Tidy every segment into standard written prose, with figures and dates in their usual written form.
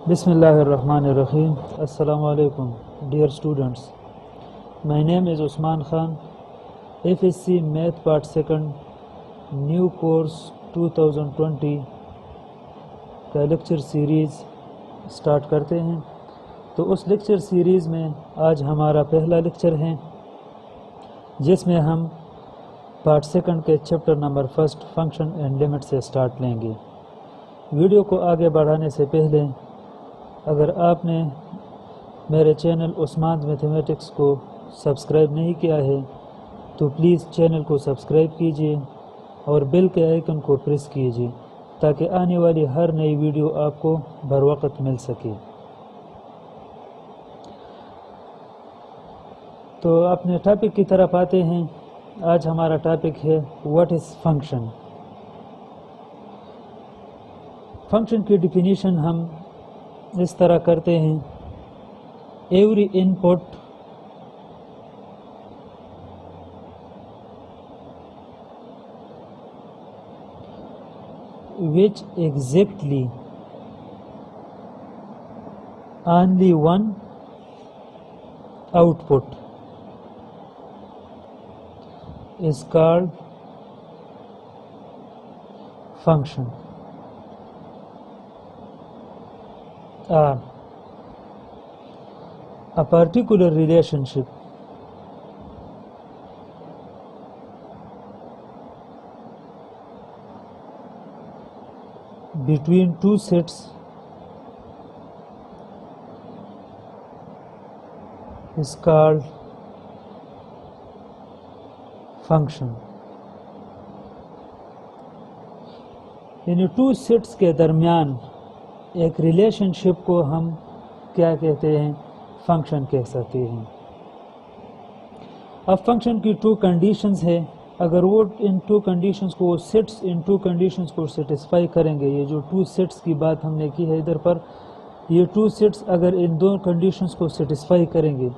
Bismillah ar-Rahman ar-Rahim. Assalamu alaikum, dear students. My name is Usman Khan, FSC Math Part 2nd, New Course 2020 کا lecture series start کرتے ہیں. تو اس lecture series میں آج ہمارا پہلا لیکچر ہے جس میں ہم پارٹ 2 کے chapter number 1 function and limit سے سٹارٹ لیں گے. ویڈیو کو آگے بڑھانے سے پہلے اگر آپ نے میرے چینل عثمان میتھمیٹکس کو سبسکرائب نہیں کیا ہے تو پلیز چینل کو سبسکرائب کیجیے اور بیل کے آئیکن کو پریس کیجیے تاکہ آنے والی ہر نئی ویڈیو آپ کو بروقت مل سکے. تو اپنے ٹاپک کی طرف آتے ہیں. آج ہمارا ٹاپک ہے واٹ از فنکشن. فنکشن کی ڈیفینیشن ہم اس طرح کرتے ہیں: every in put which exactly only one output is called function. A particular relationship between two sets is called function. یعنی ٹو سیٹس کے درمیان ایک ریلیشن شپ کو ہم کیا کہتے ہیں؟ فنکشن کہہ سکتے ہیں. اب فنکشن کی 2 کنڈیشنز ہے. اگر وہ ان 2 کنڈیشنز کو سیٹس ان 2 کنڈیشنز کو سیٹسفائی کریں گے، یہ جو 2 سیٹس کی بات ہم نے کی ہے ادھر پر، یہ 2 سیٹس اگر ان 2 کنڈیشنز کو سیٹسفائی کریں گے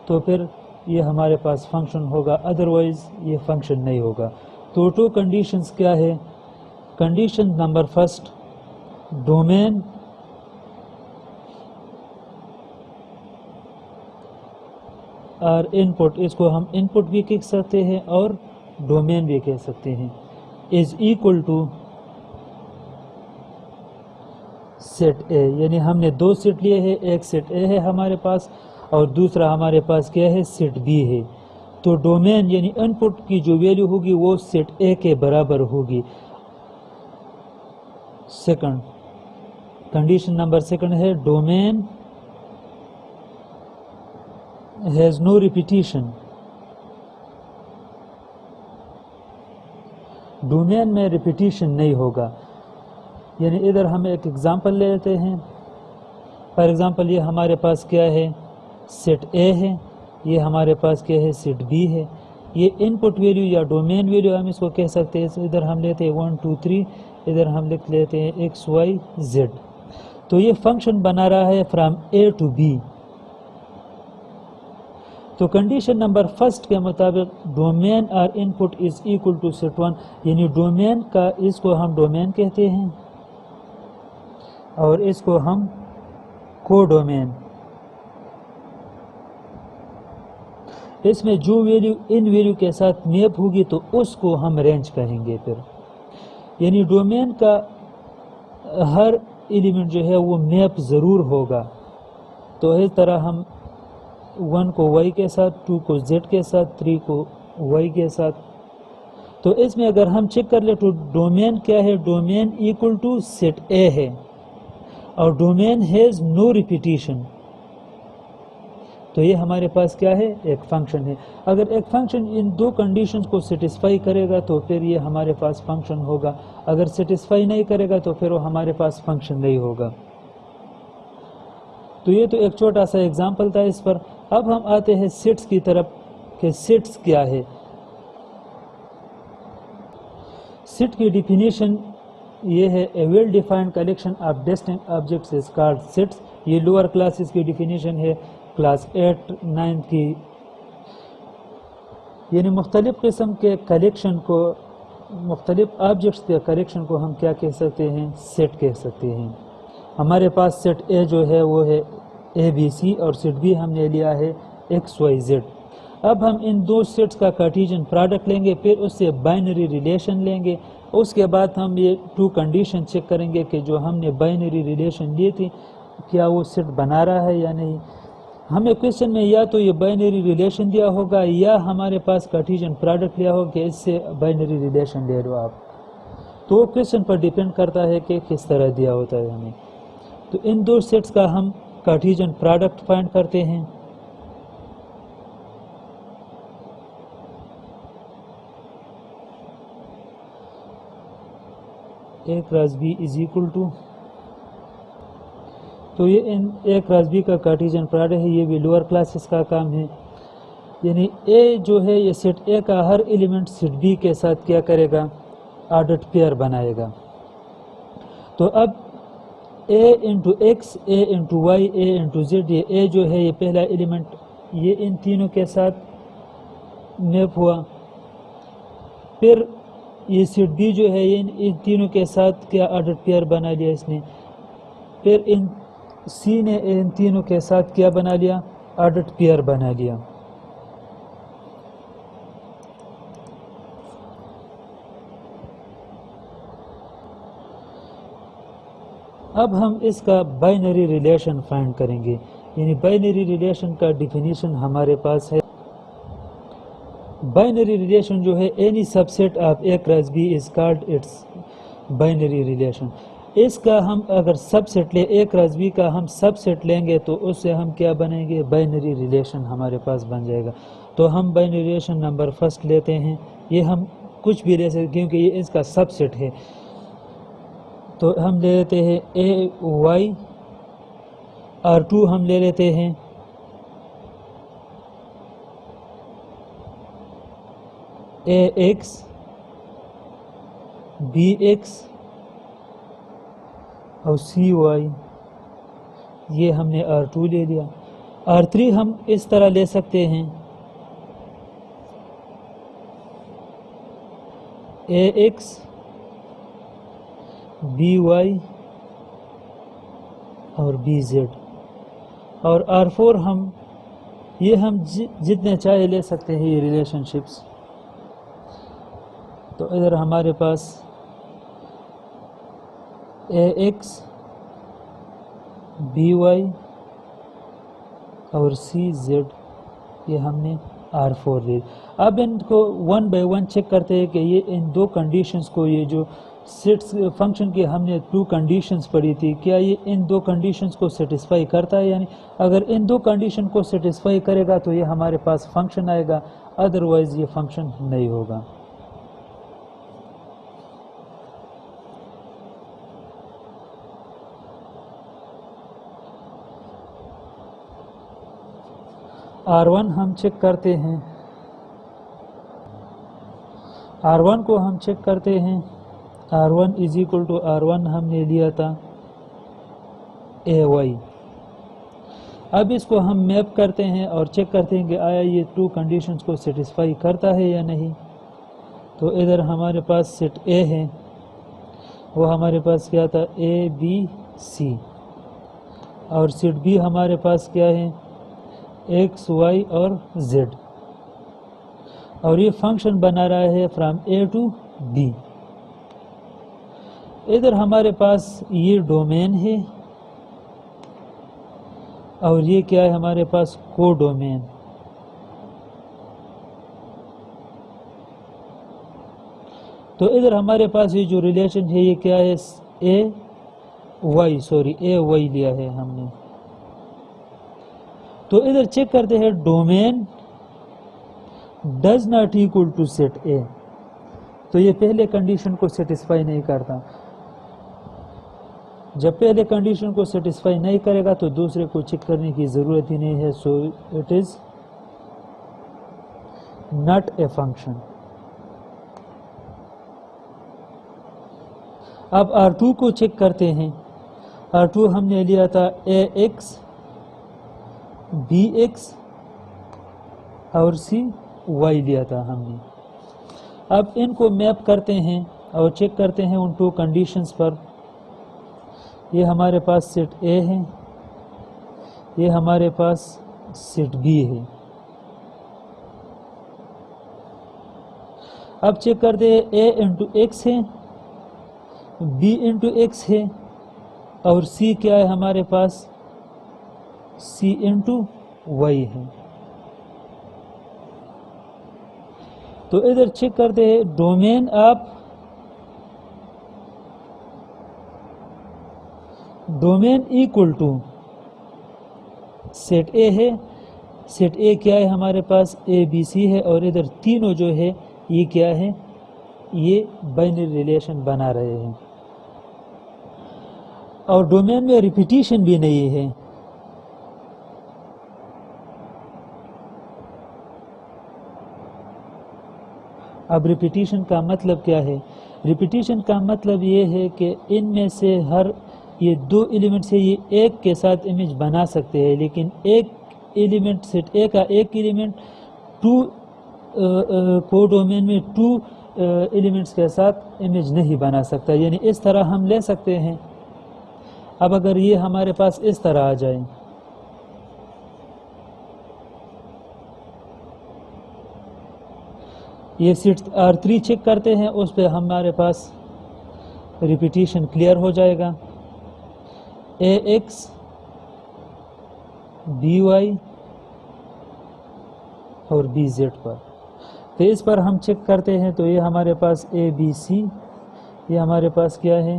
تو پھر یہ ہمارے پاس فنکشن ہوگا، ادروائز یہ فنکشن نہیں ہوگا. تو 2 کنڈیشنز کیا ہے؟ کنڈیشن نمبر 1، ڈومین اور ان پٹ، اس کو ہم ان پٹ بھی کہہ سکتے ہیں اور ڈومین بھی کہہ سکتے ہیں، از ایکول ٹو سیٹ اے. یعنی ہم نے 2 سیٹ لیے ہیں، ایک سیٹ اے ہے ہمارے پاس اور دوسرا ہمارے پاس کیا ہے؟ سیٹ بی ہے. تو ڈومین یعنی ان پٹ کی جو ویلیو ہوگی وہ سیٹ اے کے برابر ہوگی. سیکنڈ کنڈیشن نمبر 2 ہے domain has no repetition. Domain میں ریپیٹیشن نہیں ہوگا. یعنی ادھر ہم ایک ایگزامپل لے لیتے ہیں. فار ایگزامپل یہ ہمارے پاس کیا ہے؟ سیٹ اے ہے، یہ ہمارے پاس کیا ہے؟ سیٹ بی ہے. یہ ان پٹ ویلیو یا ڈومین ویلیو ہم اس کو کہہ سکتے ہیں. ادھر ہم لیتے ہیں 1 2 3، ادھر ہم لکھ لیتے ہیں ایکس وائی زیڈ. تو یہ فنکشن بنا رہا ہے فرام اے ٹو بی. تو کنڈیشن نمبر 1 کے مطابق ڈومین اور ان پٹ از ایکول ٹو سیٹ 1، یعنی ڈومین کا اس کو ہم ڈومین کہتے ہیں اور اس کو ہم کو ڈومین. اس میں جو ویلیو ان ویلیو کے ساتھ میپ ہوگی تو اس کو ہم رینج کہیں گے. پھر یعنی ڈومین کا ہر ایلیمنٹ جو ہے وہ میپ ضرور ہوگا. تو اس طرح ہم 1 کو وائی کے ساتھ، 2 کو زیڈ کے ساتھ، 3 کو وائی کے ساتھ. تو اس میں اگر ہم چیک کر لیں تو ڈومین کیا ہے؟ ڈومین ایکول ٹو سیٹ اے ہے اور ڈومین ہیز نو ریپیٹیشن. تو یہ ہمارے پاس کیا ہے؟ ایک فنکشن ہے. اگر ایک فنکشن ان 2 کنڈیشنز کو سیٹسفائی کرے گا تو پھر یہ ہمارے پاس فنکشن ہوگا. اگر سیٹسفائی نہیں کرے گا تو پھر وہ ہمارے پاس فنکشن نہیں ہوگا. تو یہ تو ایک چھوٹا سا ایگزامپل تھا اس پر. اب ہم آتے ہیں سیٹس کی طرف کہ سیٹس کیا ہے. سیٹ کی ڈیفینیشن یہ ہے: a well defined collection of distinct objects is called sets. یہ لوور کلاسز کی ڈیفینیشن ہے، کلاس 8 9 کی. یعنی مختلف قسم کے کلیکشن کو، مختلف آبجیکٹس کے کلیکشن کو ہم کیا کہہ سکتے ہیں؟ سیٹ کہہ سکتے ہیں. ہمارے پاس سیٹ اے جو ہے وہ ہے اے بی سی اور سیٹ بی ہم نے لیا ہے ایکس وائی زیڈ. اب ہم ان دو سیٹس کا کارٹیزین پروڈکٹ لیں گے، پھر اس سے بائنری ریلیشن لیں گے. اس کے بعد ہم یہ ٹو کنڈیشن چیک کریں گے کہ جو ہم نے بائنری ریلیشن لی تھی کیا وہ سیٹ بنا رہا ہے یا نہیں. ہمیں کویشچن میں یا تو یہ بائنری ریلیشن دیا ہوگا یا ہمارے پاس کارٹیزین پروڈکٹ لیا ہوگا کہ اس سے بائنری ریلیشن لے لو آپ. تو وہ کویشچن پر ڈیپینڈ کرتا ہے کہ کس طرح دیا ہوتا ہے ہمیں. تو ان دو سیٹس کا ہم کارٹیزین پروڈکٹ فائنڈ کرتے ہیں. A cross B is equal to, تو یہ ان اے کراس بی کا کارٹیزین پروڈکٹ ہے، یہ بھی لوور کلاسز کا کام ہے. یعنی اے جو ہے یہ سیٹ اے کا ہر ایلیمنٹ سیٹ بی کے ساتھ کیا کرے گا، آرڈرڈ پیئر بنائے گا. تو اب اے انٹو ایکس، اے انٹو وائی، اے انٹو زیڈ، یہ اے جو ہے یہ پہلا ایلیمنٹ یہ ان تینوں کے ساتھ میپ ہوا. پھر یہ سیٹ بی جو ہے ان تینوں کے ساتھ کیا آرڈر پیئر بنا لیا اس نے. پھر ان سی نے ان تینوں کے ساتھ کیا بنا لیا، آرڈر پیئر بنا لیا. اب ہم اس کا بائنری ریلیشن فائنڈ کریں گے. یعنی بائنری ریلیشن کا ڈیفینیشن ہمارے پاس ہے. بائنری ریلیشن جو ہے any subset of A cross B is called its binary relation. اس کا ہم اگر سب سیٹ لیں، اے کراس بی کا ہم سب سیٹ لیں گے تو اس سے ہم کیا بنیں گے، بائنری ریلیشن ہمارے پاس بن جائے گا. تو ہم بائنری ریلیشن نمبر فرسٹ لیتے ہیں. یہ ہم کچھ بھی لے سکتے کیونکہ یہ اس کا سب سیٹ ہے. تو ہم لے لیتے ہیں اے وائی، اور ٹو ہم لے لیتے ہیں اے ایکس، بی ایکس اور سی وائی. یہ ہم نے آر ٹو لے لیا. آر تھری ہم اس طرح لے سکتے ہیں اے ایکس، بی وائی اور بی زیڈ. اور آر فور ہم یہ ہم جتنے چاہے لے سکتے ہیں یہ ریلیشن شپس. تو ادھر ہمارے پاس اے ایکس، بی وائی اور سی زیڈ، یہ ہم نے آر فور لے. اب ان کو ون بائی ون چیک کرتے ہیں کہ یہ ان دو کنڈیشنز کو، یہ جو سیٹس فنکشن کی ہم نے ٹو کنڈیشنز پڑھی تھی، کیا یہ ان دو کنڈیشنز کو سیٹسفائی کرتا ہے. یعنی اگر ان دو کنڈیشن کو سیٹسفائی کرے گا تو یہ ہمارے پاس فنکشن آئے گا، ادروائز یہ فنکشن نہیں ہوگا. آر ون ہم چیک کرتے ہیں، آر ون کو ہم چیک کرتے ہیں. R one is equal to R one ہم نے لیا تھا اے وائی. اب اس کو ہم میپ کرتے ہیں اور چیک کرتے ہیں کہ آیا یہ ٹو کنڈیشنز کو سیٹسفائی کرتا ہے یا نہیں. تو ادھر ہمارے پاس سیٹ اے ہے، وہ ہمارے پاس کیا تھا اے بی سی، اور سیٹ بی ہمارے پاس کیا ہے ایکس وائی اور زیڈ. اور یہ فنکشن بنا رہا ہے فرام اے ٹو بی. ادھر ہمارے پاس یہ ڈومین ہے اور یہ کیا ہے ہمارے پاس کو ڈومین. تو ادھر ہمارے پاس یہ جو ریلیشن ہے یہ کیا ہے اے وائی لیا ہے ہم نے. تو ادھر چیک کرتے ہیں domain does not equal to set A. تو یہ پہلے کنڈیشن کو سیٹسفائی نہیں کرتا. جب پہلے کنڈیشن کو سیٹسفائی نہیں کرے گا تو دوسرے کو چیک کرنے کی ضرورت ہی نہیں ہے. So it is not a function. اب آر ٹو کو چیک کرتے ہیں. آر ٹو ہم نے لیا تھا اے ایکس، بی ایکس اور سی وائی لیا تھا ہم نے. اب ان کو میپ کرتے ہیں اور چیک کرتے ہیں ان ٹو کنڈیشنز پر. یہ ہمارے پاس سیٹ اے ہے، یہ ہمارے پاس سیٹ بی ہے. اب چیک کر دیں، اے انٹو ایکس ہے، بی انٹو ایکس ہے، اور سی کیا ہے ہمارے پاس؟ سی انٹو وائی ہے. تو ادھر چیک کرتے ہیں ڈومین آپ ڈومین ایکول ٹو سیٹ اے ہے. سیٹ اے کیا ہے ہمارے پاس؟ اے بی سی ہے، اور ادھر تینوں جو ہے یہ کیا ہے؟ یہ بائنری ریلیشن بنا رہے ہیں، اور ڈومین میں ریپیٹیشن بھی نہیں ہے. اب ریپیٹیشن کا مطلب کیا ہے؟ ریپیٹیشن کا مطلب یہ ہے کہ ان میں سے ہر یہ دو ایلیمنٹ سے یہ ایک کے ساتھ امیج بنا سکتے ہیں، لیکن ایک ایلیمنٹ سیٹ اے کا ایک ایلیمنٹ کو ڈومین میں 2 ایلیمنٹس کے ساتھ امیج نہیں بنا سکتا. یعنی اس طرح ہم لے سکتے ہیں. اب اگر یہ ہمارے پاس اس طرح آ جائے، یہ سیٹ R3 چیک کرتے ہیں، اس پہ ہمارے پاس ریپیٹیشن کلیئر ہو جائے گا. اے ایکس بی وائی اور بی زیڈ پر. تو اس پر ہم چیک کرتے ہیں، تو یہ ہمارے پاس اے بی سی، یہ ہمارے پاس کیا ہے؟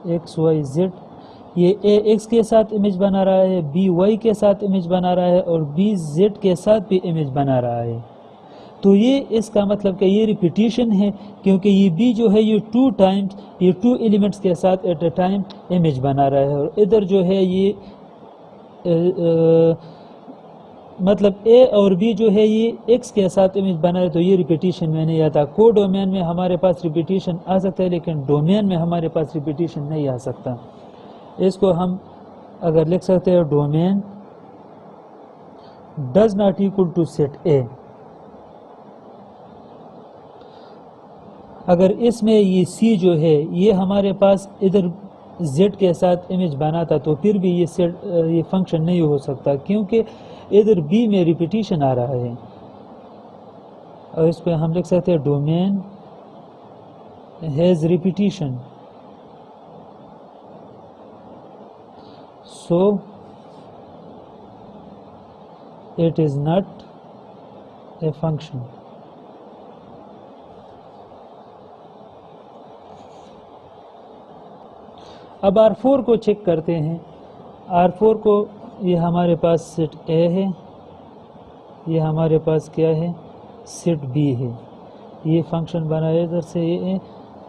X Y Z. یہ اے ایکس کے ساتھ امیج بنا رہا ہے، بی وائی کے ساتھ امیج بنا رہا ہے، اور بی زیڈ کے ساتھ بھی امیج بنا رہا ہے. تو یہ اس کا مطلب کہ یہ ریپیٹیشن ہے، کیونکہ یہ بی جو ہے یہ 2 ٹائمز یہ 2 ایلیمنٹس کے ساتھ ایٹ اے ٹائم امیج بنا رہا ہے. اور ادھر جو ہے یہ مطلب اے اور بی جو ہے یہ ایکس کے ساتھ امیج بنا رہا ہے، تو یہ ریپیٹیشن میں نہیں آتا. کو ڈومین میں ہمارے پاس ریپیٹیشن آ سکتا ہے، لیکن ڈومین میں ہمارے پاس ریپیٹیشن نہیں آ سکتا. اس کو ہم اگر لکھ سکتے ہیں، domain does not equal to set A. اگر اس میں یہ سی جو ہے یہ ہمارے پاس ادھر زیڈ کے ساتھ امیج بناتا، تو پھر بھی یہ فنکشن نہیں ہو سکتا، کیونکہ ادھر بی میں ریپیٹیشن آ رہا ہے. اور اس پہ ہم لکھ سکتے ہیں domain has repetition, so it is not a function. اب R4 کو چیک کرتے ہیں. R4 کو یہ ہمارے پاس سیٹ اے ہے، یہ ہمارے پاس کیا ہے؟ سیٹ بی ہے. یہ فنکشن بنایا ادھر سے یہ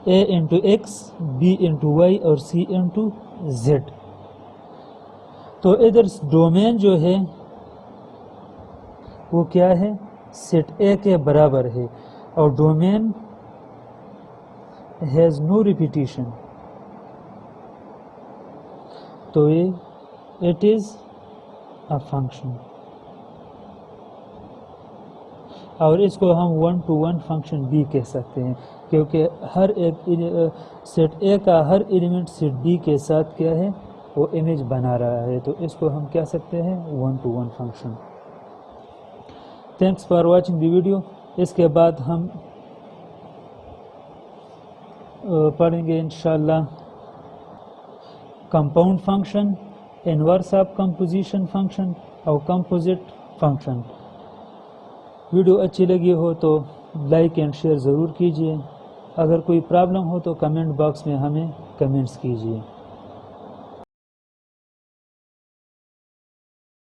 A into X B into Y اور سی انٹو زیڈ. تو ادھر ڈومین جو ہے وہ کیا ہے؟ سیٹ اے کے برابر ہے، اور ڈومین ہیز نو ریپیٹیشن. تو یہ اٹ از اے فنکشن، اور اس کو ہم 1 to 1 فنکشن بھی کہہ سکتے ہیں، کیونکہ ہر ایک سیٹ اے کا ہر ایلیمنٹ سیٹ بی کے ساتھ کیا ہے؟ وہ امیج بنا رہا ہے. تو اس کو ہم کہہ سکتے ہیں 1 to 1 function. Thanks for watching the video. اس کے بعد ہم پڑھیں گے انشاءاللہ compound function, inverse of composition function اور کمپوزٹ فنکشن. ویڈیو اچھی لگی ہو تو لائک اینڈ شیئر ضرور کیجیے. اگر کوئی پرابلم ہو تو کمنٹ باکس میں ہمیں کمنٹس کیجیے.